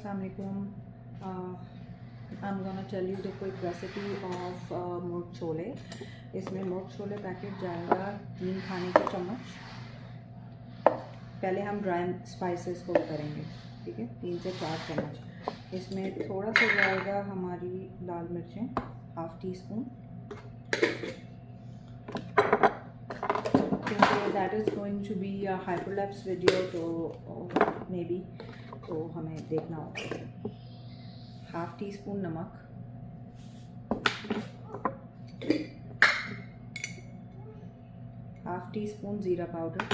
अस्सलाम वालेकुम। I'm gonna tell you the quick recipe of मुर्ग छोले। इसमें मुर्ग छोले पैकेट जाएगा 3 खाने के चम्मच। पहले हम ड्राई स्पाइसेस को करेंगे, ठीक है, 3 से 4 चम्मच। इसमें थोड़ा सा जाएगा हमारी लाल मिर्चें, ½ टीस्पून, क्योंकि that is going to be a hyperlapse video, तो मे बी तो हमें देखना होगा। ½ टीस्पून नमक, ½ टीस्पून ज़ीरा पाउडर,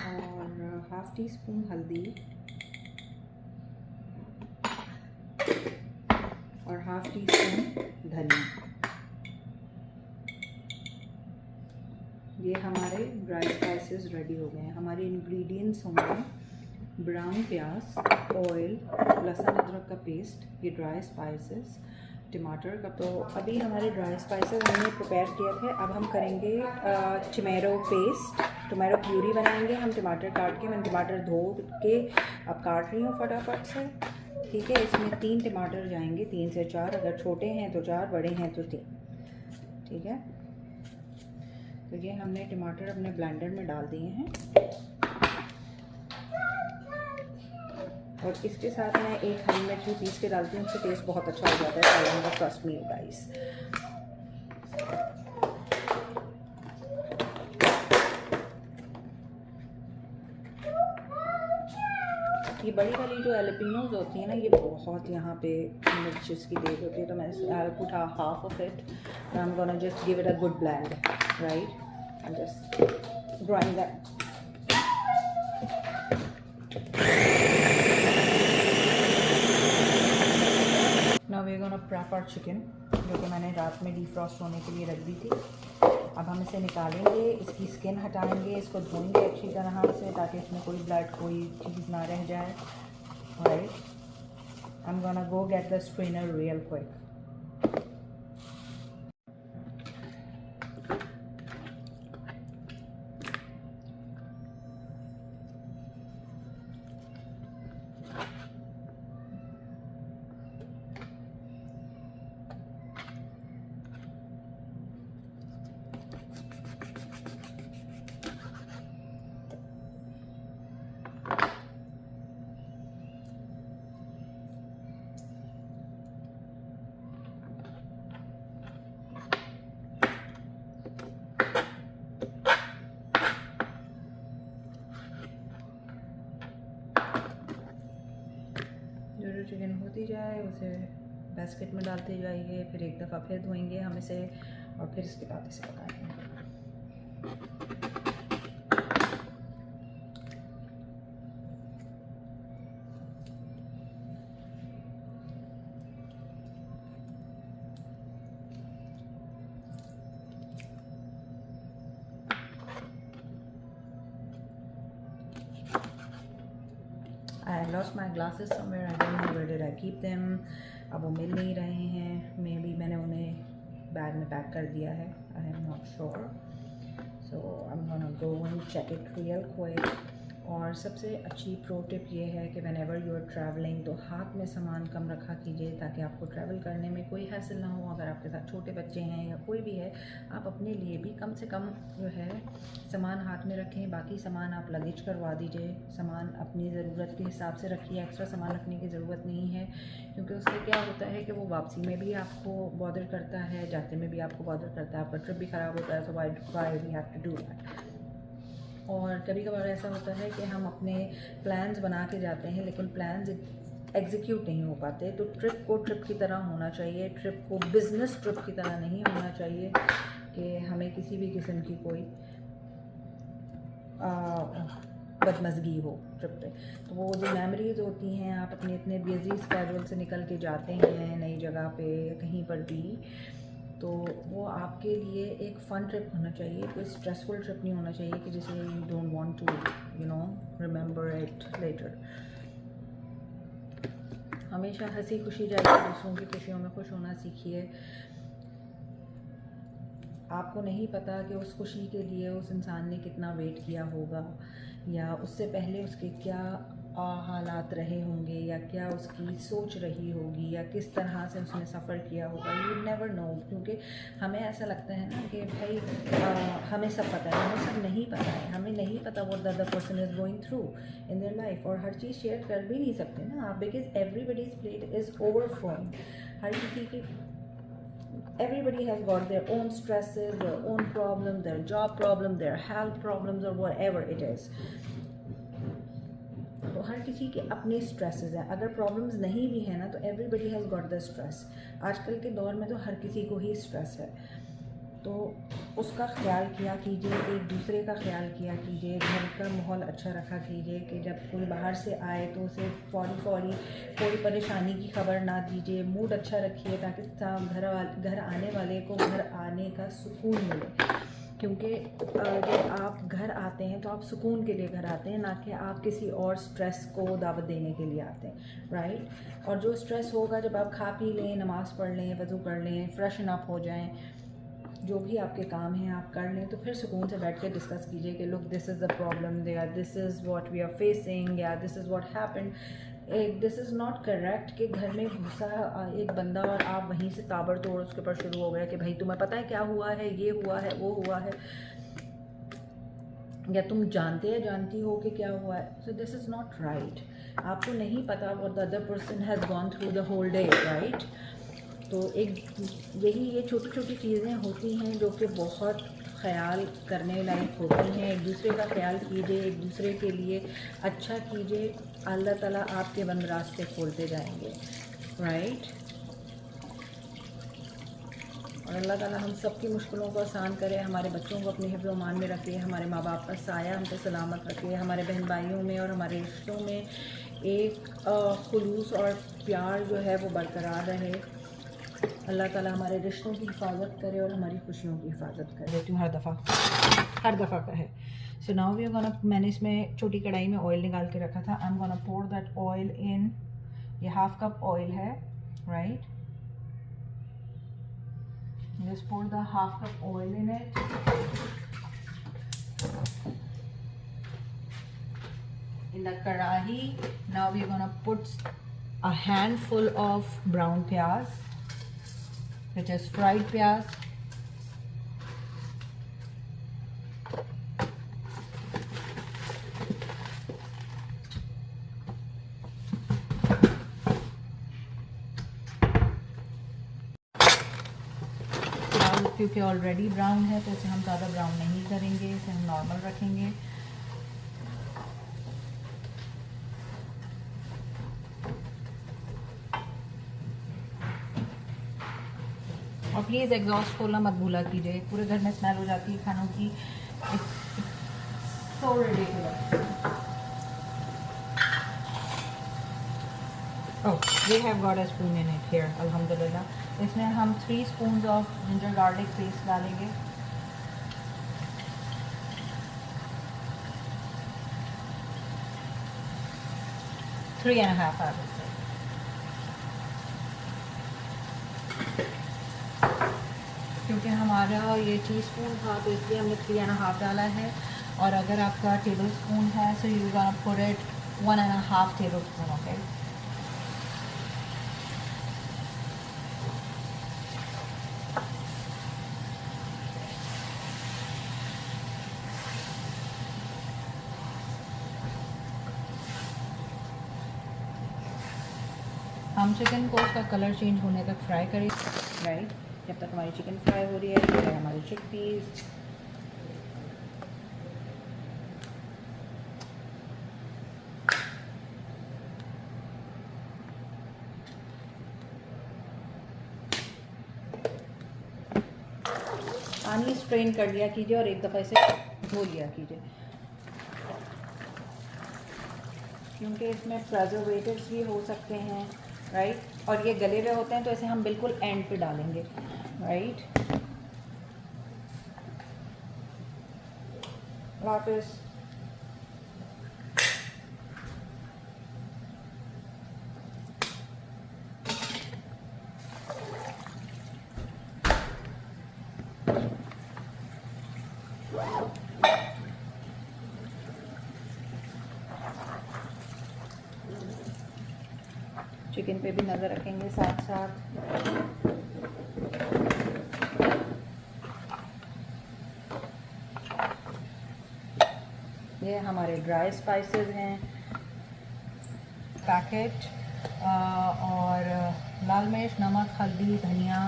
और ½ टीस्पून हल्दी, और ½ टीस्पून धनिया। ये हमारे ड्राई स्पाइसेस रेडी हो गए हैं। हमारे इंग्रेडिएंट्स होंगे ब्राउन प्याज, ऑयल, लहसुन अदरक का पेस्ट, ये ड्राई स्पाइसेस, टमाटर का। तो अभी हमारे ड्राई स्पाइसेस हमने प्रिपेयर किए थे। अब हम करेंगे टमाटो पेस्ट, टमाटो प्यूरी बनाएंगे हम। टमाटर काट के, मैंने टमाटर धो के अब काट रही हूँ फटाफट से, ठीक है। इसमें 3 टमाटर जाएंगे, 3 से 4, अगर छोटे हैं तो 4, बड़े हैं तो 3, ठीक है। तो ये हमने टमाटर अपने ब्लेंडर में डाल दिए हैं, और इसके साथ मैं 1 हरी मिर्च भी पीस के डालती हूँ। उससे टेस्ट बहुत अच्छा हो जाता है सालन का। Trust me guys. ये बड़ी वाली जो एलपिनोज होती है ना, ये बहुत यहाँ पे मिर्चेस की तेज होती है, तो मैंने I put half of it and I am gonna just give it a good blend, right, and just grind that. Now we are gonna prep our chicken, जो कि मैंने रात में डीफ्रॉस्ट होने के लिए रख दी थी। अब हम इसे निकालेंगे, इसकी स्किन हटाएंगे, इसको धोएंगे अच्छी तरह से ताकि इसमें कोई ब्लड, कोई चीज़ ना रह जाए, right. I am gonna go get the strainer real quick. जो चिकन होती जाए उसे बास्केट में डालते जाइए, फिर एक दफ़ा फिर धोएंगे हम इसे, और फिर इसके बाद इसे पकाएंगे। I lost my glasses somewhere. I don't know where did I keep them. अब वो मिल नहीं रहे हैं। मे बी मैंने उन्हें बैग में पैक कर दिया है। I am not sure. So I'm gonna go and check it real quick. और सबसे अच्छी प्रो टिप ये है कि whenever you are traveling, तो हाथ में सामान कम रखा कीजिए ताकि आपको ट्रैवल करने में कोई हैसल ना हो। अगर आपके साथ छोटे बच्चे हैं या कोई भी है, आप अपने लिए भी कम से कम जो है सामान हाथ में रखें। बाकी सामान आप लगेज करवा दीजिए। सामान अपनी ज़रूरत के हिसाब से रखिए, एक्स्ट्रा सामान रखने की ज़रूरत नहीं है, क्योंकि उससे क्या होता है कि वो वापसी में भी आपको बॉदर करता है, जाते में भी आपको बॉदर करता है, आपका ट्रिप भी ख़राब होता है। So why we have to do that. और कभी कभार ऐसा होता है कि हम अपने प्लान्स बना के जाते हैं, लेकिन प्लान्स एग्जीक्यूट नहीं हो पाते। तो ट्रिप को ट्रिप की तरह होना चाहिए, ट्रिप को बिज़नेस ट्रिप की तरह नहीं होना चाहिए कि हमें किसी भी किस्म की कोई बदमज़गी हो ट्रिप पे। तो वो जो मेमोरीज़ होती हैं, आप अपने इतने बिजी स्केड्यूल से निकल के जाते हैं नई जगह पे कहीं पर भी, तो वो आपके लिए एक फ़न ट्रिप होना चाहिए, कोई स्ट्रेसफुल ट्रिप नहीं होना चाहिए कि जिसे you don't want to remember it later. हमेशा हंसी खुशी जाइए, दूसरों की खुशियों में खुश होना सीखिए। आपको नहीं पता कि उस खुशी के लिए उस इंसान ने कितना वेट किया होगा, या उससे पहले उसके क्या हालात रहे होंगे, या क्या उसकी सोच रही होगी, या किस तरह से उसने सफ़र किया होगा। यू नेवर नो, क्योंकि हमें ऐसा लगता है ना कि भाई हमें सब पता है, हमें सब नहीं पता है। हमें नहीं पता what the other person is going through in their life, और हर चीज़ शेयर कर भी नहीं सकते ना आप, because everybody's plate is overflowing. हर किसी की everybody has got their own stresses, their own problems, their job problem, their health problems, or whatever it is. तो हर किसी के अपने स्ट्रेसेस हैं। अगर प्रॉब्लम्स नहीं भी है ना, तो everybody has got the stress. आजकल के दौर में तो हर किसी को ही स्ट्रेस है। तो उसका ख्याल किया कीजिए, एक दूसरे का ख्याल किया कीजिए, घर का माहौल अच्छा रखा कीजिए कि जब कोई बाहर से आए तो उसे फौरी कोई परेशानी की खबर ना दीजिए। मूड अच्छा रखिए ताकि घर आने वाले को घर आने का सुकून मिले, क्योंकि जब आप घर आते हैं तो आप सुकून के लिए घर आते हैं, ना कि आप किसी और स्ट्रेस को दावत देने के लिए आते हैं, राइट। और जो स्ट्रेस होगा जब आप खा पी लें, नमाज़ पढ़ लें, वज़ू कर लें, फ्रेशन अप हो जाएं, जो भी आपके काम हैं आप कर लें, तो फिर सुकून से बैठ के डिस्कस कीजिए कि look this is the problem, this is what we are facing, या this is what happened. This is not correct कि घर में घुसा एक बंदा और आप वहीं से ताबड़तोड़ उसके ऊपर शुरू हो गया कि भाई तुम्हें पता है क्या हुआ है, ये हुआ है, वो हुआ है, या तुम जानते या जानती हो कि क्या हुआ है। So this is not right. आपको नहीं पता what the other person has gone through the whole day, right. तो ये छोटी छोटी चीज़ें होती हैं जो कि बहुत ख्याल करने लायक होती हैं। एक दूसरे का ख्याल कीजिए, एक दूसरे के लिए अच्छा कीजिए, अल्लाह ताला आपके बंद रास्ते खोलते जाएंगे, राइट। और अल्लाह ताला हम सब की मुश्किलों को आसान करे, हमारे बच्चों को अपने हिफ्ज़ मान में रखे, हमारे माँ बाप का साया हम पे सलामत रखे, हमारे बहन भाइयों में और हमारे रिश्तों में एक खुलूस और प्यार जो है वो बरकरार रहे। अल्लाह ताला हमारे रिश्तों की हिफाजत करे और हमारी खुशियों की हिफाजत करे। देती हूँ हर दफ़ा का है। So now we are gonna, मैंने इसमें छोटी कढ़ाई में ऑयल निकाल के रखा था। I am gonna pour that oil in. ये हाफ कप ऑयल है, right. Just pour the half cup oil in it. In the karahi, now we are gonna put a handful of brown pyaz, which is fried pyaz. प्याज क्योंकि already brown है तो इसे हम ज़्यादा brown नहीं करेंगे, इसे हम नॉर्मल रखेंगे। और प्लीज़ एग्जॉस्ट खोलना मत भूला कीजिए, पूरे घर में स्मेल हो जाती है खानों की। So ridiculous. Oh, we have got a spoon in it here, अल्हम्दुलिल्लाह। इसमें हम 3 spoon of ginger garlic paste डालेंगे। थ्री एंड हाफ आवर से, क्योंकि हमारा ये टीस्पून था तो इसलिए हमने 3 एंड हाफ डाला है। और अगर आपका टेबल स्पून है so you gonna put it 1 and half table spoon, okay. हम चिकन को उसका कलर चेंज होने तक फ्राई करें, राइट। जब तक हमारी चिकन फ्राई हो रही है तो हमारे चिकपीस, पानी स्ट्रेन कर लिया कीजिए और एक दफ़ा इसे धो लिया कीजिए, क्योंकि इसमें प्रिजर्वेटिव्स भी हो सकते हैं, राइट। और ये गले हुए होते हैं तो इसे हम बिल्कुल एंड पे डालेंगे, राइट। वापस चिकन पे भी नज़र रखेंगे साथ साथ। ये हमारे ड्राई स्पाइसेस हैं पैकेट, और लाल मिर्च, नमक, हल्दी, धनिया,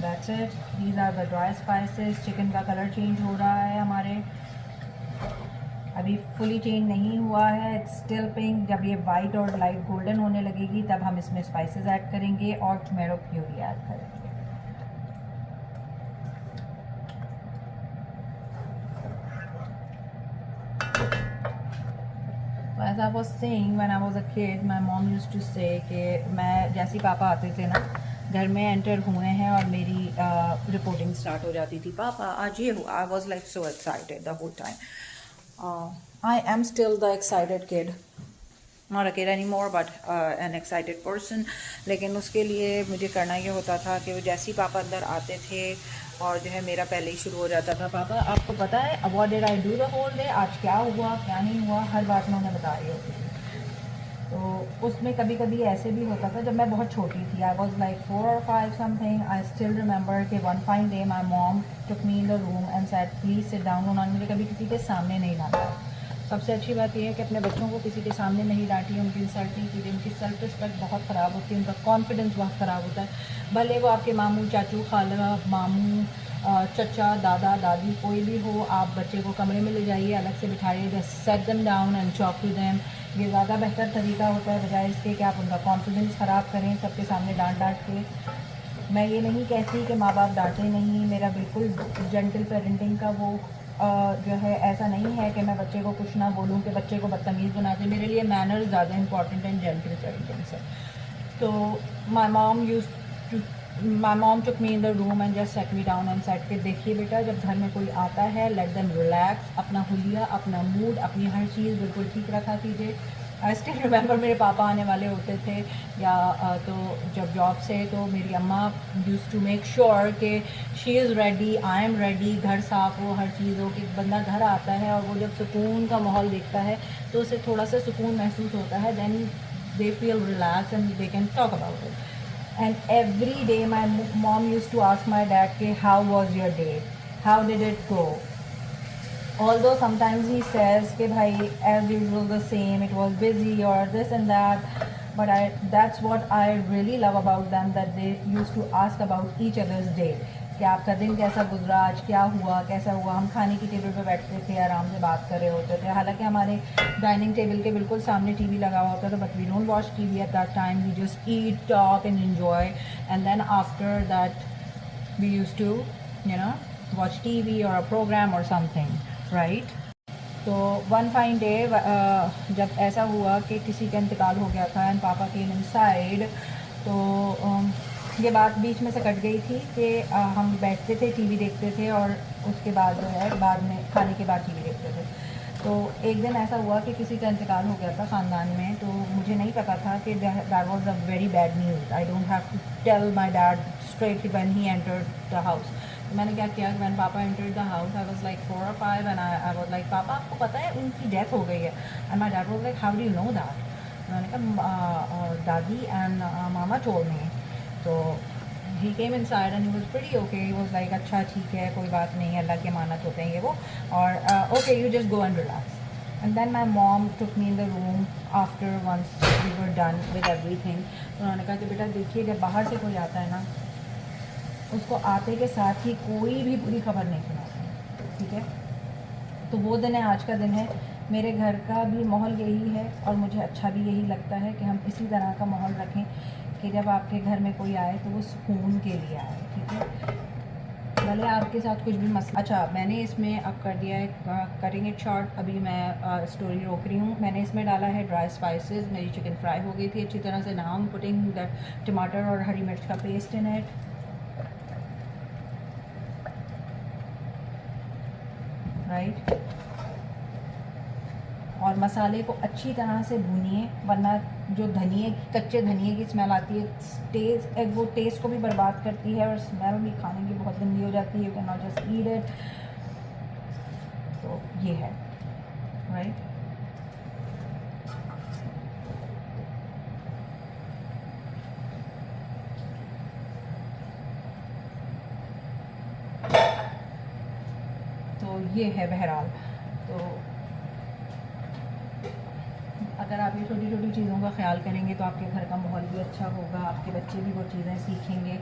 that's it. These are the dry spices. Chicken का कलर चेंज हो रहा है हमारे, अभी फुली चेंज नहीं हुआ है, इट्स स्टिल पिंक। जब ये वाइट और लाइट गोल्डन होने लगेगी तब हम इसमें स्पाइसेस ऐड करेंगे और टोमेटो प्यूरी ऐड करेंगे। As I was saying, when I was a kid, my mom used to say कि मैं जैसे ही पापा आते थे ना, घर में एंटर हुए हैं और मेरी रिपोर्टिंग स्टार्ट हो जाती थी, पापा आज ये हुआ। I was like so excited the whole time. I am still the excited kid, not a kid any more but an excited person. लेकिन उसके लिए मुझे करना ये होता था कि वो जैसे ही पापा अंदर आते थे और जो है मेरा पहले ही शुरू हो जाता था, पापा आपको पता है what did I do the whole day, आज क्या हुआ क्या नहीं हुआ, हर बात में उन्हें बता रही होती थी। तो उसमें कभी कभी ऐसे भी होता था जब मैं बहुत छोटी थी, I was like 4 or 5 something. I still remember कि one fine day my mom took me in the room and said please sit down. उन्होंने मुझे कभी किसी के सामने नहीं डांटा। सबसे अच्छी बात यह है कि अपने बच्चों को किसी के सामने नहीं डांटी, उनकी इंसल्ट नहीं की, उनकी सेल्फ रिस्पेक्ट बहुत ख़राब होती है, उनका कॉन्फिडेंस बहुत ख़राब होता है। भले वो आपके मामू, चाचू, खाला, मामू, चचा, दादा, दादी कोई भी हो, आप बच्चे को कमरे में ले जाइए, अलग से बिठाइए, just set them down and talk to them. ये ज़्यादा बेहतर तरीका होता है बजाय इसके कि आप उनका कॉन्फिडेंस ख़राब करें सबके सामने डांट के। मैं ये नहीं कहती कि माँ बाप डांटे नहीं, मेरा बिल्कुल जेंटल पेरेंटिंग का वो जो है ऐसा नहीं है कि मैं बच्चे को कुछ ना बोलूँ कि बच्चे को बदतमीज़ बना दे। मेरे लिए मैनर्स ज़्यादा इंपॉर्टेंट हैं जेंटल पेरेंटिंग से। तो माई mom took me in the room and just set me down and set के देखिए बेटा, जब घर में कोई आता है लेट देम रिलैक्स, अपना हुलिया, अपना मूड, अपनी हर चीज़ बिल्कुल ठीक रखा कीजिए। आई स्टिल रिमेंबर मेरे पापा आने वाले होते थे या तो जब जॉब से, तो मेरी अम्मा यूज़ टू मेक श्योर कि she is ready, I am ready, घर साफ़ हो, हर चीज़ हो, कि बंदा घर आता है और वो जब सुकून का माहौल देखता है तो उसे थोड़ा सा सुकून महसूस होता है, then they feel relaxed and they can talk about it. And every day my mom used to ask my dad कि how was your day, how did it go, although sometimes he says कि भाई as usual the same, it was busy or this and that, but that's what I really love about them, that they used to ask about each other's day कि आपका दिन कैसा गुजरा, आज क्या हुआ, कैसा हुआ। हम खाने की टेबल पे बैठते थे, आराम से बात कर रहे होते थे, हालांकि हमारे डाइनिंग टेबल के बिल्कुल सामने टीवी लगा हुआ होता था, but we don't watch TV at that time, we just eat, talk and enjoy, and then after that we used to watch TV और अ प्रोग्राम और समथिंग, राइट। तो वन फाइन डे जब ऐसा हुआ कि किसी का इंतकाल हो गया था एंड पापा केम इनसाइड, तो ये बात बीच में से कट गई थी कि हम बैठते थे, टीवी देखते थे और उसके बाद जो है बाद में खाने के बाद टीवी देखते थे। तो एक दिन ऐसा हुआ कि किसी का इंतकाल हो गया था ख़ानदान में, तो मुझे नहीं पता था कि that was a very bad news. I don't have to tell my dad straight when he entered the house. तो मैंने क्या किया, व्हेन पापा entered the house I was like 4 or 5 and I was like पापा आपको पता है उनकी डेथ हो गई है। And my dad was like how do you know that. मैंने कहा दादी एंड मामा टोल्ड मी। तो he came inside and he was pretty okay, he was like अच्छा ठीक है, कोई बात नहीं, अल्लाह के मानत होते हैं ये वो, और okay you just go and relax. And then my mom took me in the room after once we were done with everything. उन्होंने कहा कि बेटा देखिए जब बाहर से कोई आता है ना, उसको आते के साथ ही कोई भी बुरी खबर नहीं सुनाते, ठीक है। तो वो दिन है, आज का दिन है। मेरे घर का भी माहौल यही है और मुझे अच्छा भी यही लगता है कि हम इसी तरह का माहौल रखें कि जब आपके घर में कोई आए तो वो सुकून के लिए आए, ठीक है। भले आपके साथ कुछ भी मसला। अच्छा, मैंने इसमें अब कर दिया है कटिंग इट शॉर्ट, अभी मैं स्टोरी रोक रही हूँ। मैंने इसमें डाला है ड्राई स्पाइसेस, मेरी चिकन फ्राई हो गई थी अच्छी तरह से। नाउ पुटिंग द टमाटर और हरी मिर्च का पेस्ट इन इट, राइट। और मसाले को अच्छी तरह से भूनिए, वरना जो धनिए, कच्चे धनिए की स्मेल आती है, वो टेस्ट को भी बर्बाद करती है और स्मेल भी खाने की बहुत गंदी हो जाती है। You can not just eat it. तो ये है, राइट। ये है बहरहाल। तो अगर आप ये छोटी छोटी चीज़ों का ख्याल करेंगे तो आपके घर का माहौल भी अच्छा होगा, आपके बच्चे भी वो चीज़ें सीखेंगे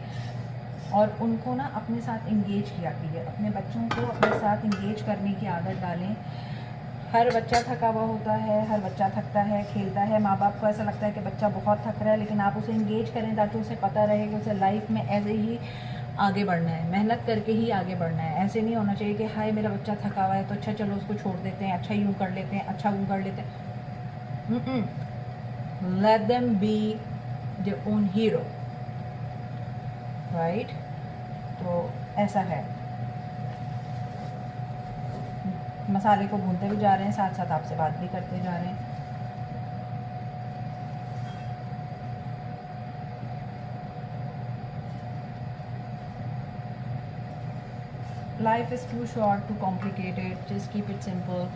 और उनको ना अपने साथ इंगेज किया कीजिए। अपने बच्चों को अपने साथ इंगेज करने की आदत डालें। हर बच्चा थका हुआ होता है, हर बच्चा थकता है, खेलता है, माँ बाप को ऐसा लगता है कि बच्चा बहुत थक रहा है, लेकिन आप उसे इंगेज करें ताकि उसे पता रहे कि उसे लाइफ में ऐसे ही आगे बढ़ना है, मेहनत करके ही आगे बढ़ना है। ऐसे नहीं होना चाहिए कि हाय मेरा बच्चा थका हुआ है तो अच्छा चलो उसको छोड़ देते हैं, अच्छा यूँ कर लेते हैं, अच्छा यूँ कर लेते हैं। Let them be their own hero, right. तो ऐसा है। मसाले को भूनते भी जा रहे हैं, साथ साथ आपसे बात भी करते जा रहे हैं। Life is too short too complicated, just keep it simple.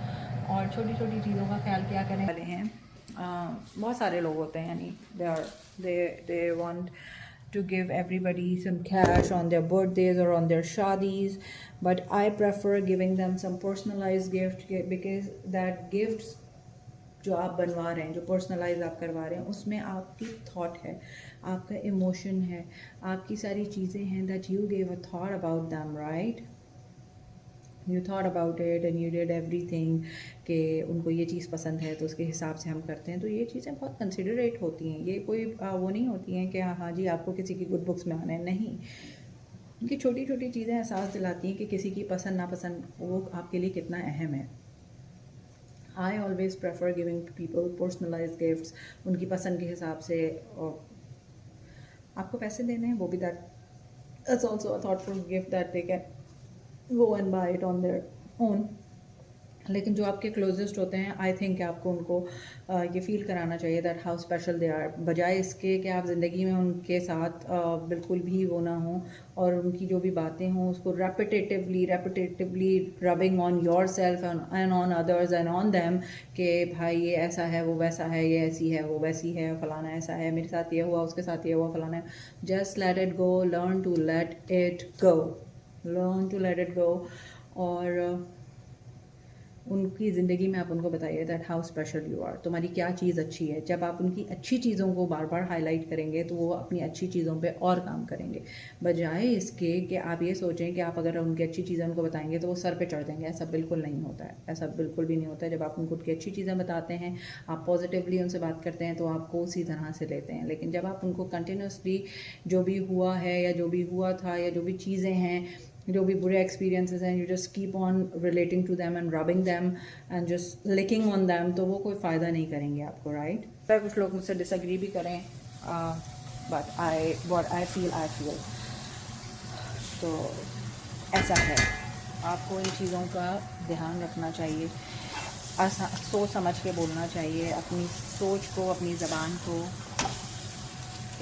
और छोटी छोटी चीज़ों का ख्याल क्या करें वाले हैं। बहुत सारे लोग होते हैं, यानी they want to give everybody some cash on their birthdays or on their shadis, but I prefer giving them some personalized gift, because that gifts जो आप बनवा रहे हैं, जो पर्सनलाइज आप करवा रहे हैं, उसमें आपकी थॉट है, आपका इमोशन है, आपकी सारी चीज़ें हैं, that you gave a thought about them, right. You thought about it and you did everything कि उनको ये चीज़ पसंद है तो उसके हिसाब से हम करते हैं। तो ये चीज़ें बहुत कंसिडरेट होती हैं, ये कोई वो नहीं होती हैं कि हाँ जी आपको किसी की गुड बुक्स में आना है, नहीं। उनकी छोटी छोटी चीज़ें एहसास दिलाती हैं कि किसी की पसंद नापसंद वो आपके लिए कितना अहम है। I always prefer giving people personalise gifts, उनकी पसंद के हिसाब से। और आपको पैसे देने हैं वो भी, that it's also a thoughtful gift that they can go and buy it on their own। लेकिन जो आपके क्लोजेस्ट होते हैं, आई थिंक आपको उनको ये फील कराना चाहिए that how special they are, बजाय इसके कि आप ज़िंदगी में उनके साथ बिल्कुल भी वो ना हो और उनकी जो भी बातें हों उसको repetitively rubbing on your self and on others and on them कि भाई ये ऐसा है, वो वैसा है, ये ऐसी है, वो वैसी है, फलाना ऐसा है, मेरे साथ ये हुआ, उसके साथ ये हुआ, फलाना है। Just let it go, learn to let it go, learn to let it go. और उनकी ज़िंदगी में आप उनको बताइए that how special you are, तुम्हारी क्या चीज़ अच्छी है। जब आप उनकी अच्छी चीज़ों को बार बार हाईलाइट करेंगे तो वो अपनी अच्छी चीज़ों पे और काम करेंगे, बजाय इसके कि आप ये सोचें कि आप अगर उनकी अच्छी चीज़ें उनको बताएंगे तो वो सर पे चढ़ देंगे। ऐसा बिल्कुल नहीं होता है, ऐसा बिल्कुल भी नहीं होता है। जब आप उनको उनकी अच्छी चीज़ें बताते हैं, आप पॉजिटिवली उनसे बात करते हैं तो आपको उसी तरह से लेते हैं। लेकिन जब आप उनको कंटिन्यूसली जो भी हुआ है या जो भी हुआ था या जो भी चीज़ें हैं, जो भी बुरे एक्सपीरियंसेस हैं, you just keep on relating to them and rubbing them and just licking on them, तो वो कोई फ़ायदा नहीं करेंगे आपको, राइट। कुछ लोग मुझसे डिसएग्री भी करें, बट आई फील तो ऐसा है। आपको इन चीज़ों का ध्यान रखना चाहिए, सोच समझ के बोलना चाहिए, अपनी सोच को, अपनी ज़बान को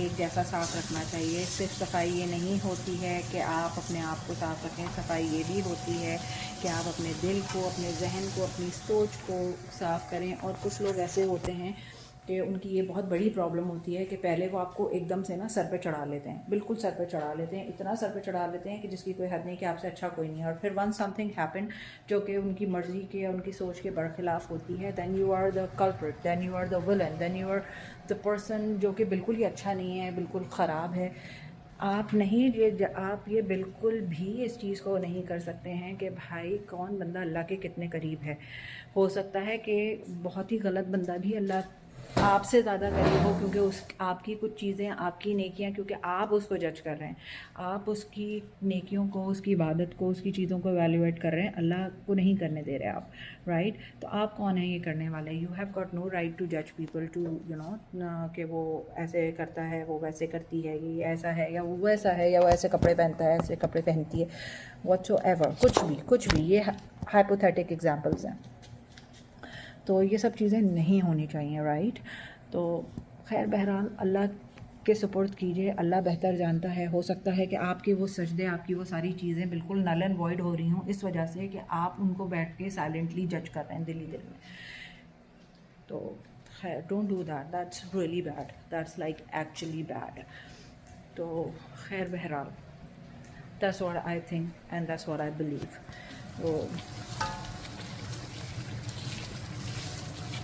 एक जैसा साफ़ रखना चाहिए। सिर्फ सफाई ये नहीं होती है कि आप अपने आप को साफ़ रखें, सफाई ये भी होती है कि आप अपने दिल को, अपने जहन को, अपनी सोच को साफ़ करें। और कुछ लोग ऐसे होते हैं कि उनकी ये बहुत बड़ी प्रॉब्लम होती है कि पहले वो आपको एकदम से ना सर पे चढ़ा लेते हैं, बिल्कुल सर पे चढ़ा लेते हैं, इतना सर पे चढ़ा लेते हैं कि जिसकी कोई हद नहीं, कि आपसे अच्छा कोई नहीं है। और फिर वन समथिंग हैपन जो कि उनकी मर्ज़ी के या उनकी सोच के बरखिलाफ़ होती है, then you are the culprit, then you are the villain, then you are the person जो कि बिल्कुल ही अच्छा नहीं है, बिल्कुल ख़राब है। आप ये बिल्कुल भी इस चीज़ को नहीं कर सकते हैं कि भाई कौन बंदा अल्लाह के कितने करीब है। हो सकता है कि बहुत ही गलत बंदा भी अल्लाह आपसे ज़्यादा करीब हो, क्योंकि आपकी कुछ चीज़ें, आपकी नेकियां, क्योंकि आप उसको जज कर रहे हैं, आप उसकी नेकियों को, उसकी इबादत को, उसकी चीज़ों को एवेल्युएट कर रहे हैं, अल्लाह को नहीं करने दे रहे आप, राइट। तो आप कौन है ये करने वाले? You have got no right to जज पीपल, टू यू नो कि वो ऐसे करता है, वो वैसे करती है, ये ऐसा है या वो वैसा है, या वो ऐसे कपड़े पहनता है, ऐसे कपड़े पहनती है, व्हाटसोएवर, कुछ भी ये हाइपोथेटिक एग्जाम्पल्स हैं। तो ये सब चीज़ें नहीं होनी चाहिए, राइट। तो खैर बहरहाल अल्लाह के सुपुर्द कीजिए, अल्लाह बेहतर जानता है। हो सकता है कि आपके वो सजदे, आपकी वो सारी चीज़ें बिल्कुल नल एंड वॉइड हो रही हों इस वजह से कि आप उनको बैठ के साइलेंटली जज कर रहे हैं दिल में। तो खैर don't do that, that's really bad, that's like actually bad. तो खैर बहरहाल that's what I think and that's what I believe. तो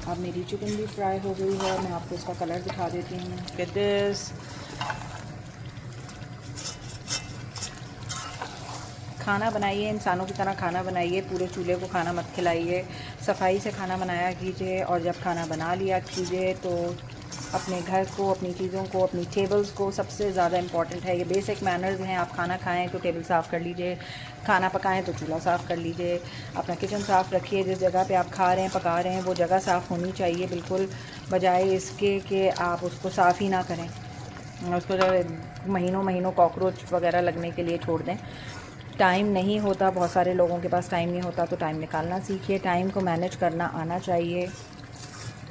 अब मेरी चिकन भी फ्राई हो गई है, मैं आपको इसका कलर दिखा देती हूँ। Get this। खाना बनाइए, इंसानों की तरह खाना बनाइए, पूरे चूल्हे को खाना मत खिलाइए, सफाई से खाना बनाया कीजिए। और जब खाना बना लिया कीजिए तो अपने घर को, अपनी चीज़ों को, अपनी टेबल्स को, सबसे ज़्यादा इम्पॉर्टेंट है ये बेसिक मैनर्स हैं। आप खाना खाएं तो टेबल साफ़ कर लीजिए, खाना पकाएं तो चूल्हा साफ़ कर लीजिए, अपना किचन साफ़ रखिए। जिस जगह पे आप खा रहे हैं, पका रहे हैं, वो जगह साफ़ होनी चाहिए बिल्कुल, बजाय इसके कि आप उसको साफ़ ही ना करें, उसको जो महीनों महीनों कॉकरोच वगैरह लगने के लिए छोड़ दें। टाइम नहीं होता, बहुत सारे लोगों के पास टाइम नहीं होता, तो टाइम निकालना सीखिए, टाइम को मैनेज करना आना चाहिए।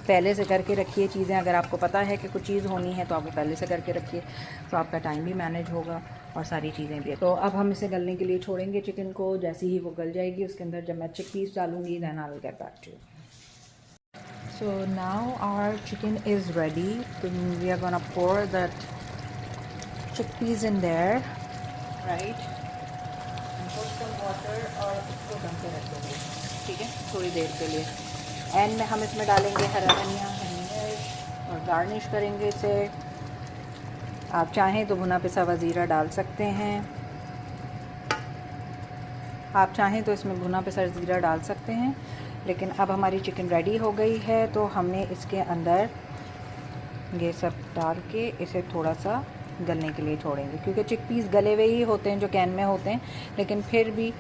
पहले से करके रखिए चीज़ें, अगर आपको पता है कि कुछ चीज़ होनी है तो आप वो पहले से करके रखिए, तो आपका टाइम भी मैनेज होगा और सारी चीज़ें भी। तो अब हम इसे गलने के लिए छोड़ेंगे चिकन को। जैसे ही वो गल जाएगी उसके अंदर जब मैं चिकपीस डालूँगी, then I will get back to you. So now our chicken is ready, तो we are gonna pour that chickpeas in there, right, put some water और इसको दम पे रख देंगे, ठीक है, थोड़ी देर के लिए। एंड में हम इसमें डालेंगे हरा धनिया, हरी मिर्च और गार्निश करेंगे इसे। आप चाहें तो भुना पिसा हुआ ज़ीरा डाल सकते हैं, आप चाहें तो इसमें भुना पिसा ज़ीरा डाल सकते हैं। लेकिन अब हमारी चिकन रेडी हो गई है, तो हमने इसके अंदर ये सब डाल के इसे थोड़ा सा गलने के लिए छोड़ेंगे, क्योंकि चिकपीस गले हुए ही होते हैं जो कैन में होते हैं, लेकिन फिर भी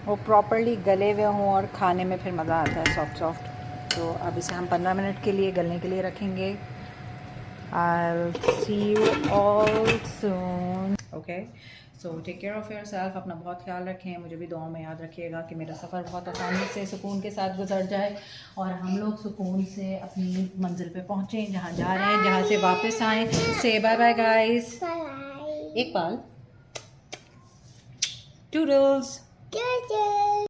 वो प्रॉपर्ली गले हुए हों और खाने में फिर मज़ा आता है सॉफ्ट सॉफ्ट। तो अब इसे हम 15 मिनट के लिए गलने के लिए रखेंगे। I'll see you all soon. Okay? So take care of yourself. अपना बहुत ख्याल रखें, मुझे भी दुआओं में याद रखिएगा कि मेरा सफ़र बहुत आसानी से सुकून के साथ गुजर जाए और हम लोग सुकून से अपनी मंजिल पे पहुँचें, जहाँ जा रहे हैं, जहाँ से वापस आएँ। Say bye bye guys. Bye. एक बाल. Toodles.